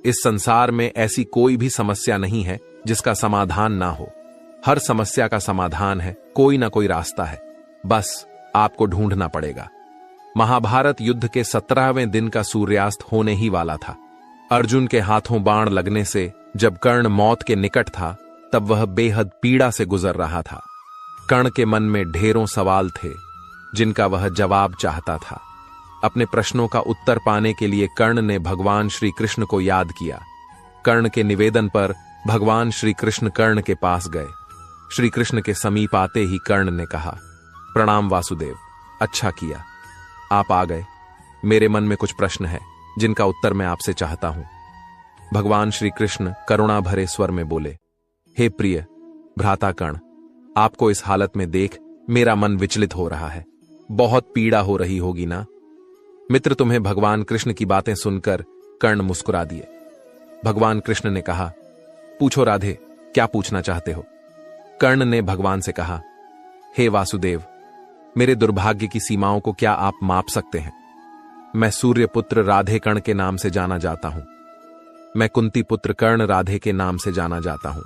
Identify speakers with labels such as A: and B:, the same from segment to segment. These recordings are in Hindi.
A: इस संसार में ऐसी कोई भी समस्या नहीं है जिसका समाधान ना हो। हर समस्या का समाधान है, कोई ना कोई रास्ता है, बस आपको ढूंढना पड़ेगा। महाभारत युद्ध के 17वें दिन का सूर्यास्त होने ही वाला था। अर्जुन के हाथों बाण लगने से जब कर्ण मौत के निकट था, तब वह बेहद पीड़ा से गुजर रहा था। कर्ण के मन में ढेरों सवाल थे जिनका वह जवाब चाहता था। अपने प्रश्नों का उत्तर पाने के लिए कर्ण ने भगवान श्री कृष्ण को याद किया। कर्ण के निवेदन पर भगवान श्री कृष्ण कर्ण के पास गए। श्री कृष्ण के समीप आते ही कर्ण ने कहा, प्रणाम वासुदेव, अच्छा किया आप आ गए। मेरे मन में कुछ प्रश्न है जिनका उत्तर मैं आपसे चाहता हूं। भगवान श्री कृष्ण करुणा भरे स्वर में बोले, हे प्रिय भ्राता कर्ण, आपको इस हालत में देख मेरा मन विचलित हो रहा है। बहुत पीड़ा हो रही होगी ना। मित्र, तुम्हें भगवान कृष्ण की बातें सुनकर कर्ण मुस्कुरा दिए। भगवान कृष्ण ने कहा, पूछो राधे, क्या पूछना चाहते हो। कर्ण ने भगवान से कहा, हे वासुदेव, मेरे दुर्भाग्य की सीमाओं को क्या आप माप सकते हैं। मैं सूर्य पुत्र राधे कर्ण के नाम से जाना जाता हूं। मैं कुंती पुत्र कर्ण राधे के नाम से जाना जाता हूं।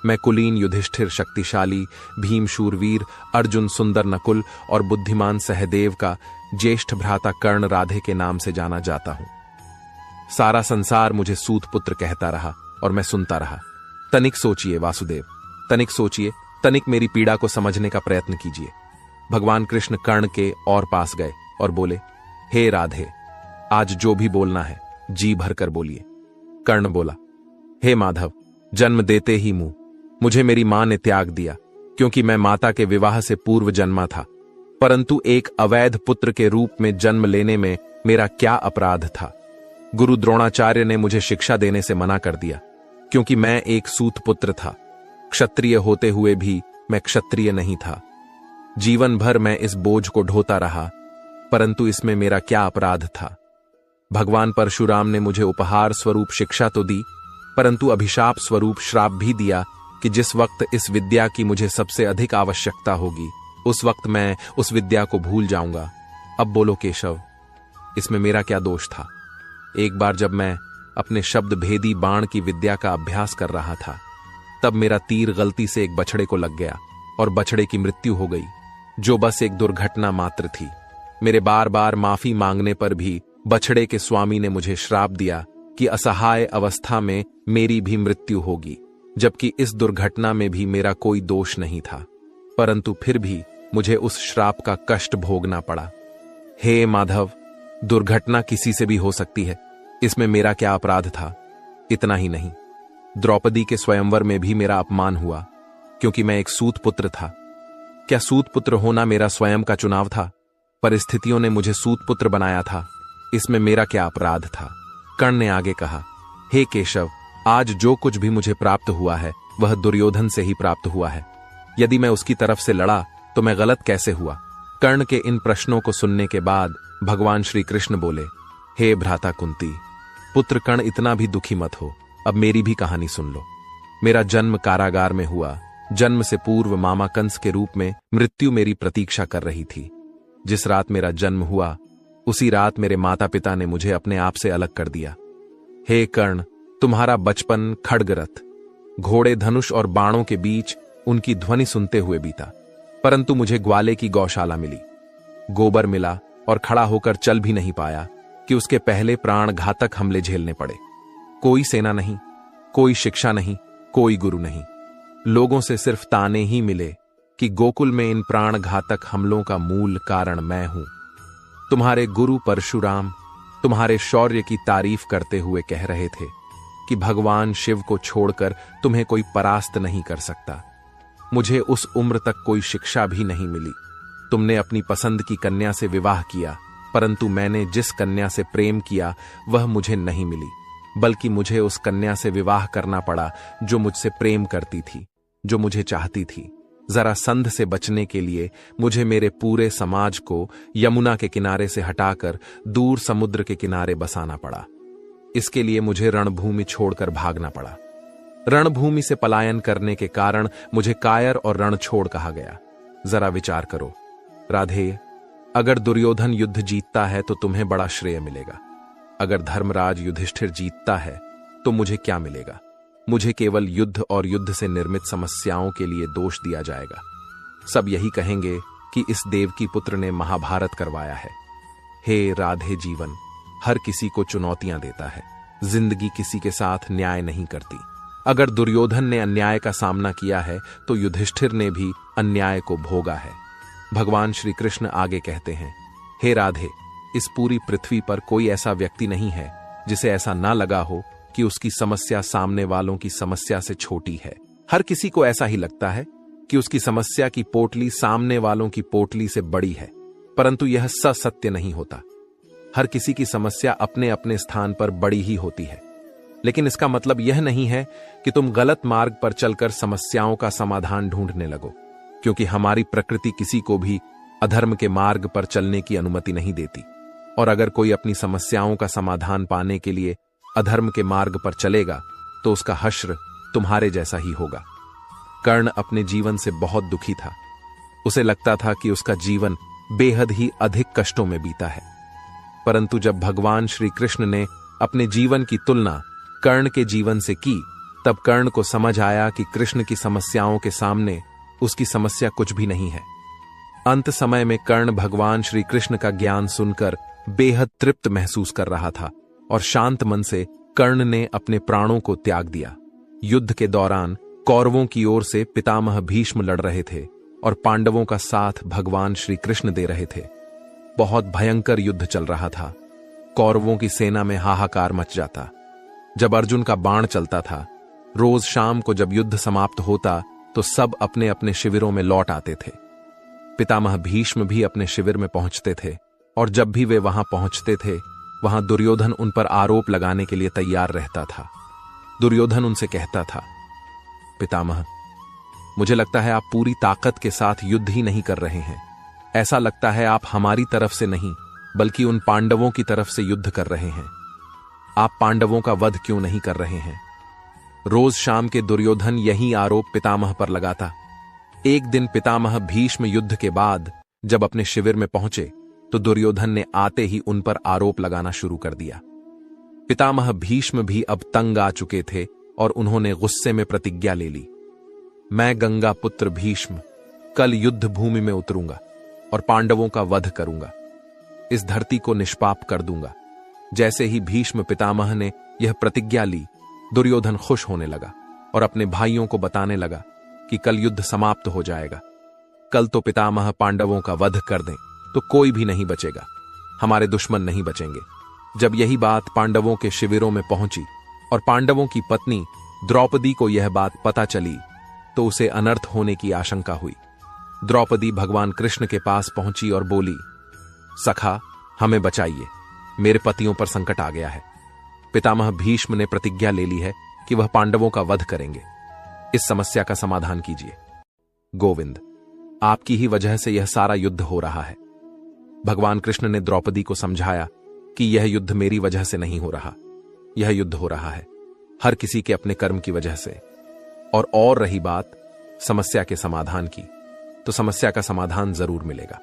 A: मैं कुलीन युधिष्ठिर शक्तिशाली भीम शूरवीर अर्जुन सुंदर नकुल और बुद्धिमान सहदेव का ज्येष्ठ भ्राता कर्ण राधे के नाम से जाना जाता हूं। सारा संसार मुझे सूत पुत्र कहता रहा और मैं सुनता रहा। तनिक सोचिए वासुदेव, तनिक सोचिए, तनिक मेरी पीड़ा को समझने का प्रयत्न कीजिए। भगवान कृष्ण कर्ण के और पास गए और बोले, हे राधे, आज जो भी बोलना है जी भरकर बोलिए। कर्ण बोला, हे माधव, जन्म देते ही मुझे मेरी मां ने त्याग दिया क्योंकि मैं माता के विवाह से पूर्व जन्मा था। परंतु एक अवैध पुत्र के रूप में जन्म लेने में मेरा क्या अपराध था। गुरु द्रोणाचार्य ने मुझे शिक्षा देने से मना कर दिया क्योंकि मैं एक सूत पुत्र था। क्षत्रिय होते हुए भी मैं क्षत्रिय नहीं था। जीवन भर मैं इस बोझ को ढोता रहा, परंतु इसमें मेरा क्या अपराध था। भगवान परशुराम ने मुझे उपहार स्वरूप शिक्षा तो दी, परंतु अभिशाप स्वरूप श्राप भी दिया कि जिस वक्त इस विद्या की मुझे सबसे अधिक आवश्यकता होगी, उस वक्त मैं उस विद्या को भूल जाऊंगा। अब बोलो केशव, इसमें मेरा क्या दोष था। एक बार जब मैं अपने शब्द भेदी बाण की विद्या का अभ्यास कर रहा था, तब मेरा तीर गलती से एक बछड़े को लग गया और बछड़े की मृत्यु हो गई, जो बस एक दुर्घटना मात्र थी। मेरे बार बार माफी मांगने पर भी बछड़े के स्वामी ने मुझे श्राप दिया कि असहाय अवस्था में मेरी भी मृत्यु होगी, जबकि इस दुर्घटना में भी मेरा कोई दोष नहीं था। परंतु फिर भी मुझे उस श्राप का कष्ट भोगना पड़ा। हे माधव, दुर्घटना किसी से भी हो सकती है, इसमें मेरा क्या अपराध था। इतना ही नहीं, द्रौपदी के स्वयंवर में भी मेरा अपमान हुआ क्योंकि मैं एक सूत पुत्र था। क्या सूत पुत्र होना मेरा स्वयं का चुनाव था। परिस्थितियों ने मुझे सूत पुत्र बनाया था, इसमें मेरा क्या अपराध था। कर्ण ने आगे कहा, हे केशव, आज जो कुछ भी मुझे प्राप्त हुआ है वह दुर्योधन से ही प्राप्त हुआ है। यदि मैं उसकी तरफ से लड़ा तो मैं गलत कैसे हुआ। कर्ण के इन प्रश्नों को सुनने के बाद भगवान श्री कृष्ण बोले, हे भ्राता कुंती पुत्र कर्ण, इतना भी दुखी मत हो। अब मेरी भी कहानी सुन लो। मेरा जन्म कारागार में हुआ। जन्म से पूर्व मामा कंस के रूप में मृत्यु मेरी प्रतीक्षा कर रही थी। जिस रात मेरा जन्म हुआ, उसी रात मेरे माता पिता ने मुझे अपने आप से अलग कर दिया। हे कर्ण, तुम्हारा बचपन खड्गरथ, घोड़े, धनुष और बाणों के बीच उनकी ध्वनि सुनते हुए बीता। परंतु मुझे ग्वाले की गौशाला मिली, गोबर मिला और खड़ा होकर चल भी नहीं पाया कि उसके पहले प्राण घातक हमले झेलने पड़े। कोई सेना नहीं, कोई शिक्षा नहीं, कोई गुरु नहीं। लोगों से सिर्फ ताने ही मिले कि गोकुल में इन प्राण घातक हमलों का मूल कारण मैं हूं। तुम्हारे गुरु परशुराम तुम्हारे शौर्य की तारीफ करते हुए कह रहे थे कि भगवान शिव को छोड़कर तुम्हें कोई परास्त नहीं कर सकता। मुझे उस उम्र तक कोई शिक्षा भी नहीं मिली। तुमने अपनी पसंद की कन्या से विवाह किया, परंतु मैंने जिस कन्या से प्रेम किया वह मुझे नहीं मिली, बल्कि मुझे उस कन्या से विवाह करना पड़ा जो मुझसे प्रेम करती थी, जो मुझे चाहती थी। जरा संध से बचने के लिए मुझे मेरे पूरे समाज को यमुना के किनारे से हटाकर दूर समुद्र के किनारे बसाना पड़ा। इसके लिए मुझे रणभूमि छोड़कर भागना पड़ा। रणभूमि से पलायन करने के कारण मुझे कायर और रणछोड़ कहा गया। जरा विचार करो राधे, अगर दुर्योधन युद्ध जीतता है तो तुम्हें बड़ा श्रेय मिलेगा। अगर धर्मराज युधिष्ठिर जीतता है तो मुझे क्या मिलेगा? मुझे केवल युद्ध और युद्ध से निर्मित समस्याओं के लिए दोष दिया जाएगा। सब यही कहेंगे कि इस देवकी पुत्र ने महाभारत करवाया है। हे राधे, जीवन हर किसी को चुनौतियां देता है। जिंदगी किसी के साथ न्याय नहीं करती। अगर दुर्योधन ने अन्याय का सामना किया है तो युधिष्ठिर ने भी अन्याय को भोगा है। भगवान श्री कृष्ण आगे कहते हैं, हे राधे, इस पूरी पृथ्वी पर कोई ऐसा व्यक्ति नहीं है जिसे ऐसा ना लगा हो कि उसकी समस्या सामने वालों की समस्या से छोटी है। हर किसी को ऐसा ही लगता है कि उसकी समस्या की पोटली सामने वालों की पोटली से बड़ी है, परंतु यह सत्य नहीं होता। हर किसी की समस्या अपने अपने स्थान पर बड़ी ही होती है। लेकिन इसका मतलब यह नहीं है कि तुम गलत मार्ग पर चलकर समस्याओं का समाधान ढूंढने लगो, क्योंकि हमारी प्रकृति किसी को भी अधर्म के मार्ग पर चलने की अनुमति नहीं देती। और अगर कोई अपनी समस्याओं का समाधान पाने के लिए अधर्म के मार्ग पर चलेगा तो उसका हश्र तुम्हारे जैसा ही होगा। कर्ण अपने जीवन से बहुत दुखी था। उसे लगता था कि उसका जीवन बेहद ही अधिक कष्टों में बीता है। परंतु जब भगवान श्री कृष्ण ने अपने जीवन की तुलना कर्ण के जीवन से की, तब कर्ण को समझ आया कि कृष्ण की समस्याओं के सामने उसकी समस्या कुछ भी नहीं है। अंत समय में कर्ण भगवान श्री कृष्ण का ज्ञान सुनकर बेहद तृप्त महसूस कर रहा था और शांत मन से कर्ण ने अपने प्राणों को त्याग दिया। युद्ध के दौरान कौरवों की ओर से पितामह भीष्म लड़ रहे थे और पांडवों का साथ भगवान श्री कृष्ण दे रहे थे। बहुत भयंकर युद्ध चल रहा था। कौरवों की सेना में हाहाकार मच जाता। जब अर्जुन का बाण चलता था, रोज शाम को जब युद्ध समाप्त होता तो सब अपने अपने शिविरों में लौट आते थे। पितामह भीष्म भी अपने शिविर में पहुंचते थे और जब भी वे वहां पहुंचते थे, वहां दुर्योधन उन पर आरोप लगाने के लिए तैयार रहता था। दुर्योधन उनसे कहता था, पितामह, मुझे लगता है आप पूरी ताकत के साथ युद्ध ही नहीं कर रहे हैं। ऐसा लगता है आप हमारी तरफ से नहीं बल्कि उन पांडवों की तरफ से युद्ध कर रहे हैं। आप पांडवों का वध क्यों नहीं कर रहे हैं? रोज शाम के दुर्योधन यही आरोप पितामह पर लगाता। एक दिन पितामह भीष्म युद्ध के बाद जब अपने शिविर में पहुंचे तो दुर्योधन ने आते ही उन पर आरोप लगाना शुरू कर दिया। पितामह भीष्म भी अब तंग आ चुके थे और उन्होंने गुस्से में प्रतिज्ञा ले ली, मैं गंगा पुत्र भीष्म कल युद्ध भूमि में उतरूंगा और पांडवों का वध करूंगा। इस धरती को निष्पाप कर दूंगा। जैसे ही भीष्म पितामह ने यह प्रतिज्ञा ली, दुर्योधन खुश होने लगा और अपने भाइयों को बताने लगा कि कल युद्ध समाप्त हो जाएगा। कल तो पितामह पांडवों का वध कर दें तो कोई भी नहीं बचेगा, हमारे दुश्मन नहीं बचेंगे। जब यही बात पांडवों के शिविरों में पहुंची और पांडवों की पत्नी द्रौपदी को यह बात पता चली तो उसे अनर्थ होने की आशंका हुई। द्रौपदी भगवान कृष्ण के पास पहुंची और बोली, सखा, हमें बचाइए, मेरे पतियों पर संकट आ गया है। पितामह भीष्म ने प्रतिज्ञा ले ली है कि वह पांडवों का वध करेंगे। इस समस्या का समाधान कीजिए। गोविंद, आपकी ही वजह से यह सारा युद्ध हो रहा है। भगवान कृष्ण ने द्रौपदी को समझाया कि यह युद्ध मेरी वजह से नहीं हो रहा, यह युद्ध हो रहा है हर किसी के अपने कर्म की वजह से। और रही बात समस्या के समाधान की, तो समस्या का समाधान जरूर मिलेगा।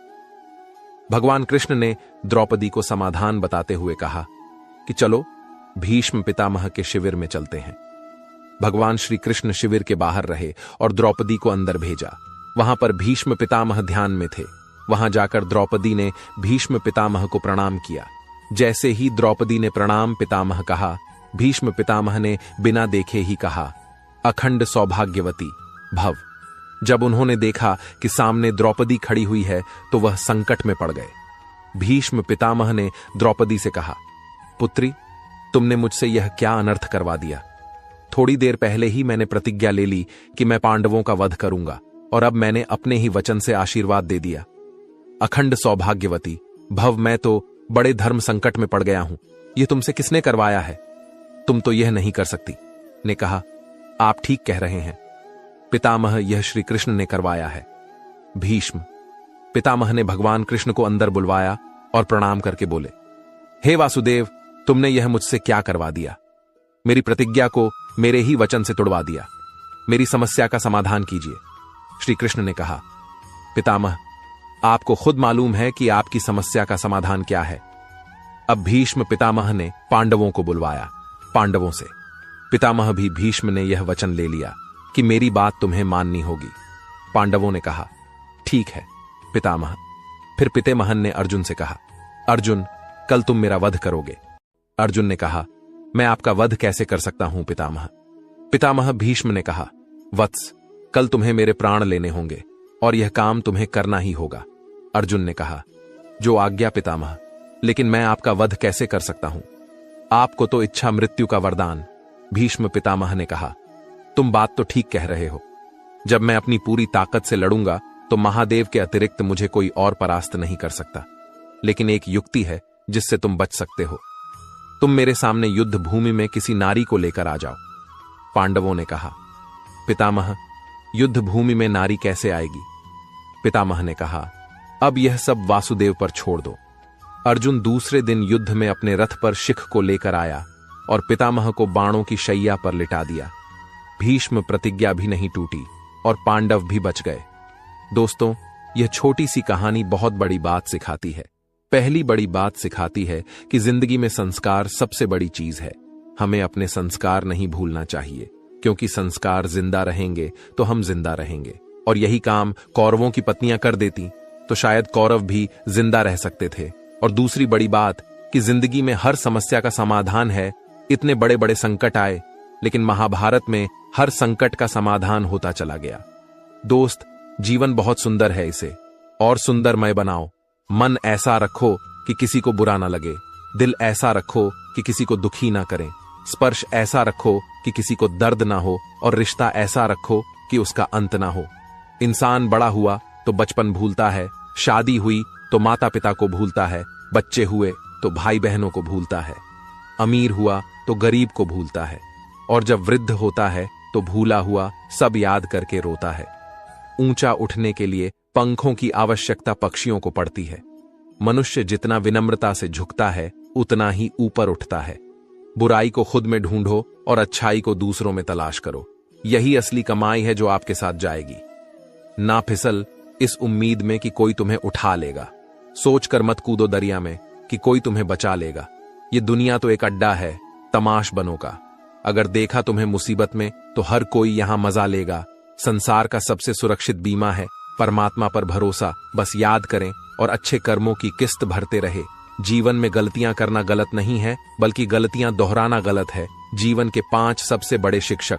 A: भगवान कृष्ण ने द्रौपदी को समाधान बताते हुए कहा कि चलो भीष्म पितामह के शिविर में चलते हैं। भगवान श्री कृष्ण शिविर के बाहर रहे और द्रौपदी को अंदर भेजा। वहां पर भीष्म पितामह ध्यान में थे। वहां जाकर द्रौपदी ने भीष्म पितामह को प्रणाम किया। जैसे ही द्रौपदी ने प्रणाम पितामह कहा, भीष्म पितामह ने बिना देखे ही कहा, अखंड सौभाग्यवती भव। जब उन्होंने देखा कि सामने द्रौपदी खड़ी हुई है तो वह संकट में पड़ गए। भीष्म पितामह ने द्रौपदी से कहा, पुत्री, तुमने मुझसे यह क्या अनर्थ करवा दिया? थोड़ी देर पहले ही मैंने प्रतिज्ञा ले ली कि मैं पांडवों का वध करूंगा और अब मैंने अपने ही वचन से आशीर्वाद दे दिया। अखंड सौभाग्यवती भव, मैं तो बड़े धर्म संकट में पड़ गया हूं। यह तुमसे किसने करवाया है? तुम तो यह नहीं कर सकती। ने कहा, आप ठीक कह रहे हैं पितामह, यह श्री कृष्ण ने करवाया है। भीष्म पितामह ने भगवान कृष्ण को अंदर बुलवाया और प्रणाम करके बोले, हे वासुदेव, तुमने यह मुझसे क्या करवा दिया? मेरी प्रतिज्ञा को मेरे ही वचन से तुड़वा दिया। मेरी समस्या का समाधान कीजिए। श्री कृष्ण ने कहा, पितामह, आपको खुद मालूम है कि आपकी समस्या का समाधान क्या है। अब भीष्म पितामह ने पांडवों को बुलवाया। पांडवों से पितामह भी भीष्म ने यह वचन ले लिया कि मेरी बात तुम्हें माननी होगी। पांडवों ने कहा, ठीक है पितामह। फिर पितामहन ने अर्जुन से कहा, अर्जुन, कल तुम मेरा वध करोगे। अर्जुन ने कहा, मैं आपका वध कैसे कर सकता हूं पितामह। पितामह भीष्म ने कहा, वत्स, कल तुम्हें मेरे प्राण लेने होंगे और यह काम तुम्हें करना ही होगा। अर्जुन ने कहा, जो आज्ञा पितामह, लेकिन मैं आपका वध कैसे कर सकता हूं? आपको तो इच्छा मृत्यु का वरदान। भीष्म पितामह ने कहा, तुम बात तो ठीक कह रहे हो। जब मैं अपनी पूरी ताकत से लड़ूंगा तो महादेव के अतिरिक्त मुझे कोई और परास्त नहीं कर सकता। लेकिन एक युक्ति है जिससे तुम बच सकते हो। तुम मेरे सामने युद्ध भूमि में किसी नारी को लेकर आ जाओ। पांडवों ने कहा, पितामह, युद्ध भूमि में नारी कैसे आएगी? पितामह ने कहा, अब यह सब वासुदेव पर छोड़ दो। अर्जुन दूसरे दिन युद्ध में अपने रथ पर शिख को लेकर आया और पितामह को बाणों की शैया पर लिटा दिया। भीष्म प्रतिज्ञा भी नहीं टूटी और पांडव भी बच गए। दोस्तों, यह छोटी सी कहानी बहुत बड़ी बात सिखाती है। पहली बड़ी बात सिखाती है कि जिंदगी में संस्कार सबसे बड़ी चीज है। हमें अपने संस्कार नहीं भूलना चाहिए, क्योंकि संस्कार जिंदा रहेंगे तो हम जिंदा रहेंगे। और यही काम कौरवों की पत्नियां कर देती तो शायद कौरव भी जिंदा रह सकते थे। और दूसरी बड़ी बात कि जिंदगी में हर समस्या का समाधान है। इतने बड़े बड़े संकट आए, लेकिन महाभारत में हर संकट का समाधान होता चला गया। दोस्त, जीवन बहुत सुंदर है, इसे और सुंदरमय बनाओ। मन ऐसा रखो कि किसी को बुरा ना लगे, दिल ऐसा रखो कि किसी को दुखी ना करें, स्पर्श ऐसा रखो कि किसी को दर्द ना हो, और रिश्ता ऐसा रखो कि उसका अंत ना हो। इंसान बड़ा हुआ तो बचपन भूलता है, शादी हुई तो माता पिता को भूलता है, बच्चे हुए तो भाई बहनों को भूलता है, अमीर हुआ तो गरीब को भूलता है, और जब वृद्ध होता है तो भूला हुआ सब याद करके रोता है। ऊंचा उठने के लिए पंखों की आवश्यकता पक्षियों को पड़ती है। मनुष्य जितना विनम्रता से झुकता है उतना ही ऊपर उठता है। बुराई को खुद में ढूंढो और अच्छाई को दूसरों में तलाश करो। यही असली कमाई है जो आपके साथ जाएगी। ना फिसल इस उम्मीद में कि कोई तुम्हें उठा लेगा। सोचकर मत कूदो दरिया में कि कोई तुम्हें बचा लेगा। ये दुनिया तो एक अड्डा है तमाश बनों का। अगर देखा तुम्हें मुसीबत में तो हर कोई यहां मजा लेगा। संसार का सबसे सुरक्षित बीमा है परमात्मा पर भरोसा। बस याद करें और अच्छे कर्मों की किस्त भरते रहे। जीवन में गलतियां करना गलत नहीं है, बल्कि गलतियां दोहराना गलत है। जीवन के 5 सबसे बड़े शिक्षक: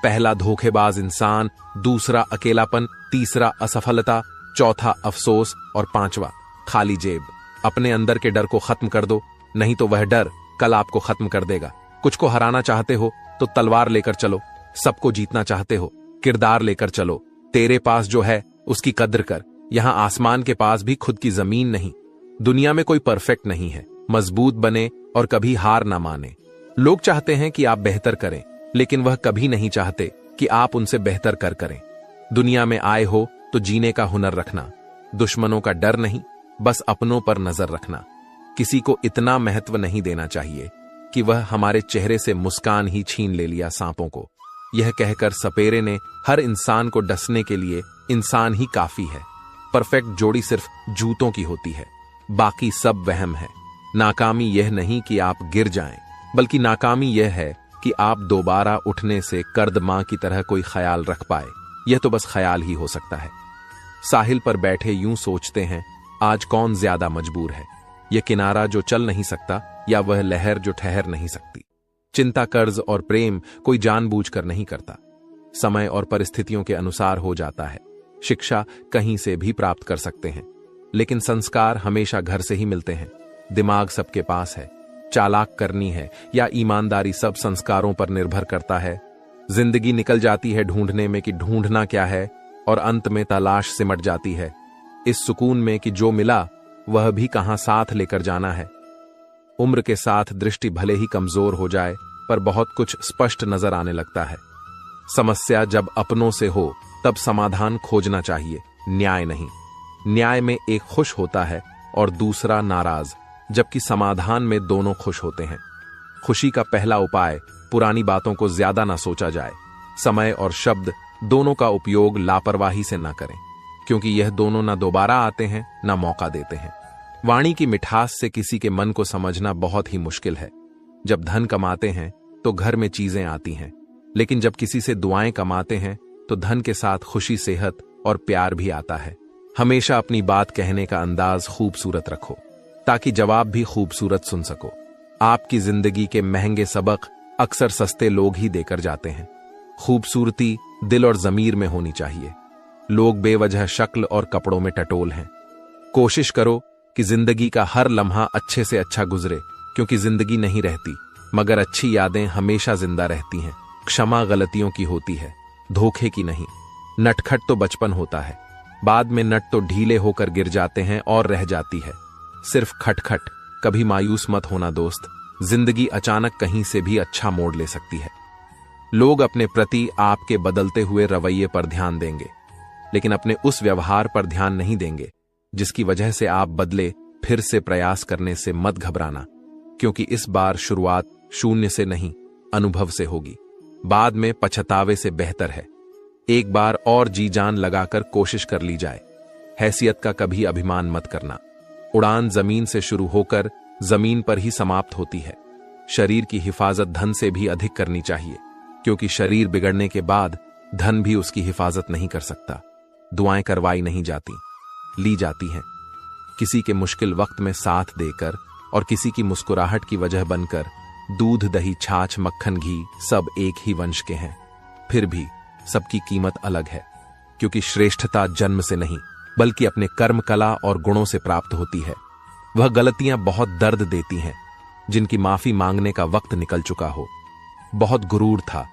A: पहला धोखेबाज इंसान, दूसरा अकेलापन, तीसरा असफलता, चौथा अफसोस और 5वां खाली जेब। अपने अंदर के डर को खत्म कर दो, नहीं तो वह डर कल आपको खत्म कर देगा। कुछ को हराना चाहते हो तो तलवार लेकर चलो। सबको जीतना चाहते हो किरदार लेकर चलो। तेरे पास जो है उसकी कद्र कर। यहां आसमान के पास भी खुद की जमीन नहीं। दुनिया में कोई परफेक्ट नहीं है। मजबूत बने और कभी हार ना माने। लोग चाहते हैं कि आप बेहतर करें, लेकिन वह कभी नहीं चाहते कि आप उनसे बेहतर करें। दुनिया में आए हो तो जीने का हुनर रखना। दुश्मनों का डर नहीं, बस अपनों पर नजर रखना। किसी को इतना महत्व नहीं देना चाहिए कि वह हमारे चेहरे से मुस्कान ही छीन ले लिया सांपों को। यह कहकर सपेरे ने हर इंसान को डसने के लिए इंसान ही काफी है। परफेक्ट जोड़ी सिर्फ जूतों की होती है, बाकी सब वहम है। नाकामी यह नहीं कि आप गिर जाएं, बल्कि नाकामी यह है कि आप दोबारा उठने से कर्द मां की तरह कोई ख्याल रख पाए। यह तो बस ख्याल ही हो सकता है। साहिल पर बैठे यूं सोचते हैं, आज कौन ज्यादा मजबूर है, यह किनारा जो चल नहीं सकता या वह लहर जो ठहर नहीं सकती। चिंता, कर्ज और प्रेम कोई जानबूझकर नहीं करता, समय और परिस्थितियों के अनुसार हो जाता है। शिक्षा कहीं से भी प्राप्त कर सकते हैं, लेकिन संस्कार हमेशा घर से ही मिलते हैं। दिमाग सबके पास है, चालाक करनी है या ईमानदारी सब संस्कारों पर निर्भर करता है। जिंदगी निकल जाती है ढूंढने में कि ढूंढना क्या है, और अंत में तलाश सिमट जाती है इस सुकून में कि जो मिला वह भी कहां साथ लेकर जाना है। उम्र के साथ दृष्टि भले ही कमजोर हो जाए, पर बहुत कुछ स्पष्ट नजर आने लगता है। समस्या जब अपनों से हो तब समाधान खोजना चाहिए, न्याय नहीं। न्याय में एक खुश होता है और दूसरा नाराज, जबकि समाधान में दोनों खुश होते हैं। खुशी का पहला उपाय, पुरानी बातों को ज्यादा ना सोचा जाए। समय और शब्द दोनों का उपयोग लापरवाही से ना करें, क्योंकि यह दोनों ना दोबारा आते हैं ना मौका देते हैं। वाणी की मिठास से किसी के मन को समझना बहुत ही मुश्किल है। जब धन कमाते हैं तो घर में चीजें आती हैं, लेकिन जब किसी से दुआएं कमाते हैं तो धन के साथ खुशी, सेहत और प्यार भी आता है। हमेशा अपनी बात कहने का अंदाज खूबसूरत रखो ताकि जवाब भी खूबसूरत सुन सको। आपकी जिंदगी के महंगे सबक अक्सर सस्ते लोग ही देकर जाते हैं। खूबसूरती दिल और जमीर में होनी चाहिए। लोग बेवजह शक्ल और कपड़ों में टटोल हैं। कोशिश करो कि जिंदगी का हर लम्हा अच्छे से अच्छा गुजरे, क्योंकि जिंदगी नहीं रहती मगर अच्छी यादें हमेशा जिंदा रहती हैं। क्षमा गलतियों की होती है, धोखे की नहीं। नटखट तो बचपन होता है, बाद में नट तो ढीले होकर गिर जाते हैं और रह जाती है सिर्फ खटखट। कभी मायूस मत होना दोस्त, जिंदगी अचानक कहीं से भी अच्छा मोड़ ले सकती है। लोग अपने प्रति आपके बदलते हुए रवैये पर ध्यान देंगे, लेकिन अपने उस व्यवहार पर ध्यान नहीं देंगे जिसकी वजह से आप बदले। फिर से प्रयास करने से मत घबराना, क्योंकि इस बार शुरुआत शून्य से नहीं, अनुभव से होगी। बाद में पछतावे से बेहतर है एक बार और जी जान लगाकर कोशिश कर ली जाए। हैसियत का कभी अभिमान मत करना। उड़ान जमीन से शुरू होकर जमीन पर ही समाप्त होती है। शरीर की हिफाजत धन से भी अधिक करनी चाहिए, क्योंकि शरीर बिगड़ने के बाद धन भी उसकी हिफाजत नहीं कर सकता। दुआएं करवाई नहीं जाती, ली जाती हैं। किसी के मुश्किल वक्त में साथ देकर और किसी की मुस्कुराहट की वजह बनकर। दूध, दही, छाछ, मक्खन, घी सब एक ही वंश के हैं, फिर भी सबकी कीमत अलग है, क्योंकि श्रेष्ठता जन्म से नहीं बल्कि अपने कर्म, कला और गुणों से प्राप्त होती है। वह गलतियां बहुत दर्द देती हैं, जिनकी माफी मांगने का वक्त निकल चुका हो। बहुत गुरूर था,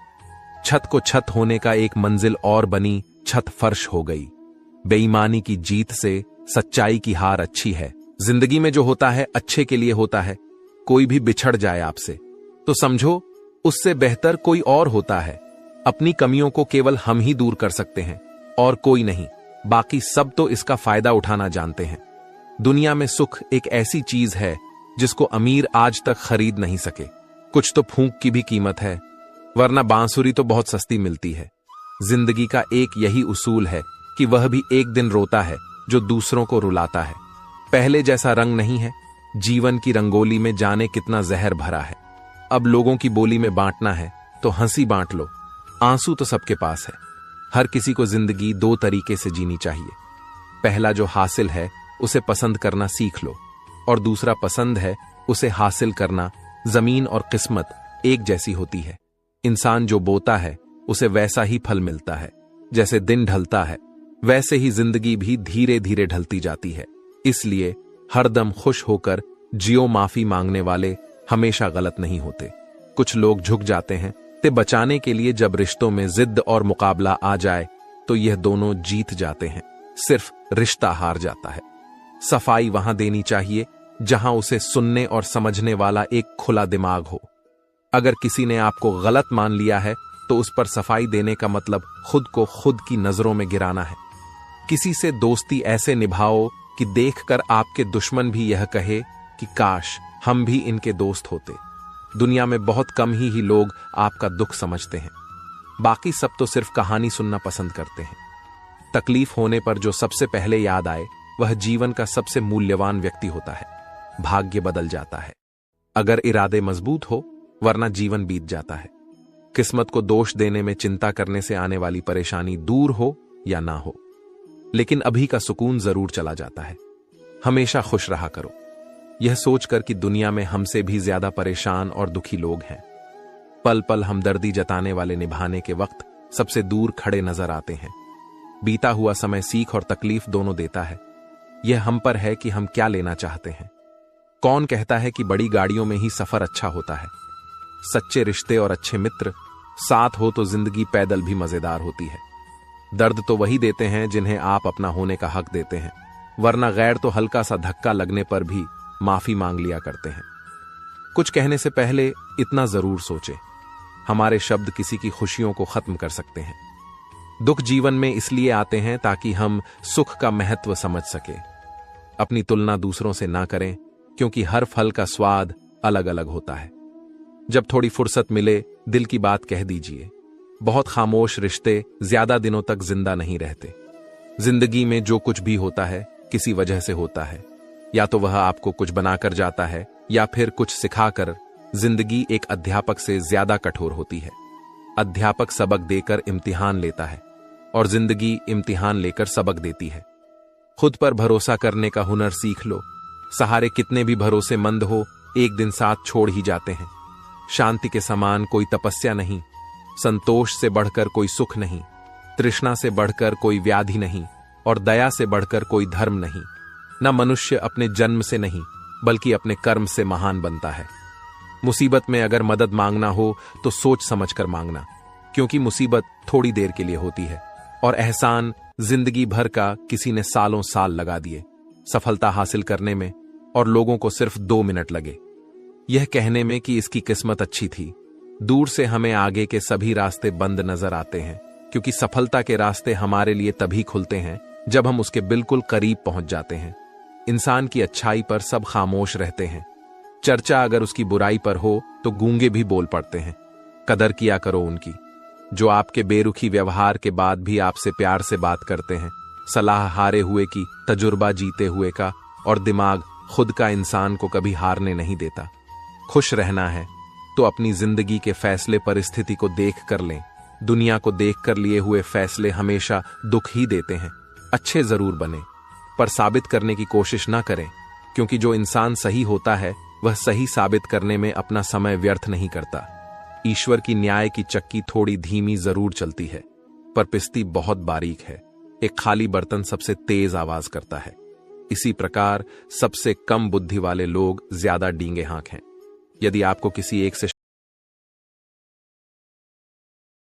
A: छत को छत होने का एक मंजिल और बनी, छत फर्श हो गई। बेईमानी की जीत से सच्चाई की हार अच्छी है। जिंदगी में जो होता है अच्छे के लिए होता है। कोई भी बिछड़ जाए आपसे तो समझो उससे बेहतर कोई और होता है। अपनी कमियों को केवल हम ही दूर कर सकते हैं और कोई नहीं। बाकी सब तो इसका फायदा उठाना जानते हैं। दुनिया में सुख एक ऐसी चीज है जिसको अमीर आज तक खरीद नहीं सके। कुछ तो फूंक की भी कीमत है, वरना बांसुरी तो बहुत सस्ती मिलती है। जिंदगी का एक यही उसूल है कि वह भी एक दिन रोता है जो दूसरों को रुलाता है। पहले जैसा रंग नहीं है। जीवन की रंगोली में जाने कितना जहर भरा है। अब लोगों की बोली में बांटना है तो हंसी बांट लो। आंसू तो सबके पास है। हर किसी को जिंदगी दो तरीके से जीनी चाहिए। पहला जो हासिल है उसे पसंद करना सीख लो, और दूसरा पसंद है उसे हासिल करना। जमीन और किस्मत एक जैसी होती है। इंसान जो बोता है उसे वैसा ही फल मिलता है। जैसे दिन ढलता है वैसे ही जिंदगी भी धीरे धीरे ढलती जाती है। इसलिए हरदम खुश होकर जियो। माफी मांगने वाले हमेशा गलत नहीं होते। कुछ लोग झुक जाते हैं ते बचाने के लिए। जब रिश्तों में जिद और मुकाबला आ जाए तो यह दोनों जीत जाते हैं, सिर्फ रिश्ता हार जाता है। सफाई वहां देनी चाहिए जहां उसे सुनने और समझने वाला एक खुला दिमाग हो। अगर किसी ने आपको गलत मान लिया है तो उस पर सफाई देने का मतलब खुद को खुद की नजरों में गिराना है। किसी से दोस्ती ऐसे निभाओ कि देखकर आपके दुश्मन भी यह कहे कि काश हम भी इनके दोस्त होते। दुनिया में बहुत कम ही लोग आपका दुख समझते हैं। बाकी सब तो सिर्फ कहानी सुनना पसंद करते हैं। तकलीफ होने पर जो सबसे पहले याद आए वह जीवन का सबसे मूल्यवान व्यक्ति होता है। भाग्य बदल जाता है अगर इरादे मजबूत हो, वरना जीवन बीत जाता है। किस्मत को दोष देने में चिंता करने से आने वाली परेशानी दूर हो या ना हो, लेकिन अभी का सुकून जरूर चला जाता है। हमेशा खुश रहा करो, यह सोचकर कि दुनिया में हमसे भी ज्यादा परेशान और दुखी लोग हैं। पल पल हमदर्दी जताने वाले निभाने के वक्त सबसे दूर खड़े नजर आते हैं। बीता हुआ समय सीख और तकलीफ दोनों देता है। यह हम पर है कि हम क्या लेना चाहते हैं। कौन कहता है कि बड़ी गाड़ियों में ही सफर अच्छा होता है। सच्चे रिश्ते और अच्छे मित्र साथ हो तो जिंदगी पैदल भी मजेदार होती है। दर्द तो वही देते हैं जिन्हें आप अपना होने का हक देते हैं, वरना गैर तो हल्का सा धक्का लगने पर भी माफी मांग लिया करते हैं। कुछ कहने से पहले इतना जरूर सोचें, हमारे शब्द किसी की खुशियों को खत्म कर सकते हैं। दुख जीवन में इसलिए आते हैं ताकि हम सुख का महत्व समझ सके। अपनी तुलना दूसरों से ना करें, क्योंकि हर फल का स्वाद अलग अलग होता है। जब थोड़ी फुर्सत मिले दिल की बात कह दीजिए। बहुत खामोश रिश्ते ज्यादा दिनों तक जिंदा नहीं रहते। जिंदगी में जो कुछ भी होता है किसी वजह से होता है। या तो वह आपको कुछ बनाकर जाता है या फिर कुछ सिखाकर जिंदगी एक अध्यापक से ज्यादा कठोर होती है। अध्यापक सबक देकर इम्तिहान लेता है और जिंदगी इम्तिहान लेकर सबक देती है। खुद पर भरोसा करने का हुनर सीख लो। सहारे कितने भी भरोसेमंद हो, एक दिन साथ छोड़ ही जाते हैं। शांति के समान कोई तपस्या नहीं, संतोष से बढ़कर कोई सुख नहीं, तृष्णा से बढ़कर कोई व्याधि नहीं और दया से बढ़कर कोई धर्म नहीं। न मनुष्य अपने जन्म से नहीं बल्कि अपने कर्म से महान बनता है। मुसीबत में अगर मदद मांगना हो तो सोच समझकर मांगना, क्योंकि मुसीबत थोड़ी देर के लिए होती है और एहसान जिंदगी भर का किसी ने सालों साल लगा दिए। सफलता हासिल करने में और लोगों को सिर्फ 2 मिनट लगे यह कहने में कि इसकी किस्मत अच्छी थी। दूर से हमें आगे के सभी रास्ते बंद नजर आते हैं, क्योंकि सफलता के रास्ते हमारे लिए तभी खुलते हैं जब हम उसके बिल्कुल करीब पहुंच जाते हैं। इंसान की अच्छाई पर सब खामोश रहते हैं। चर्चा अगर उसकी बुराई पर हो तो गूंगे भी बोल पड़ते हैं। कदर किया करो उनकी, जो आपके बेरुखी व्यवहार के बाद भी आपसे प्यार से बात करते हैं। सलाह हारे हुए की, तजुर्बा जीते हुए का और दिमाग खुद का इंसान को कभी हारने नहीं देता। खुश रहना है तो अपनी जिंदगी के फैसले परिस्थिति को देख कर लें। दुनिया को देख कर लिए हुए फैसले हमेशा दुख ही देते हैं। अच्छे जरूर बने, पर साबित करने की कोशिश ना करें, क्योंकि जो इंसान सही होता है वह सही साबित करने में अपना समय व्यर्थ नहीं करता। ईश्वर की न्याय की चक्की थोड़ी धीमी जरूर चलती है, पर पिसती बहुत बारीक है। एक खाली बर्तन सबसे तेज आवाज करता है। इसी प्रकार सबसे कम बुद्धि वाले लोग ज्यादा डींगे हाँक हैं। यदि आपको किसी एक से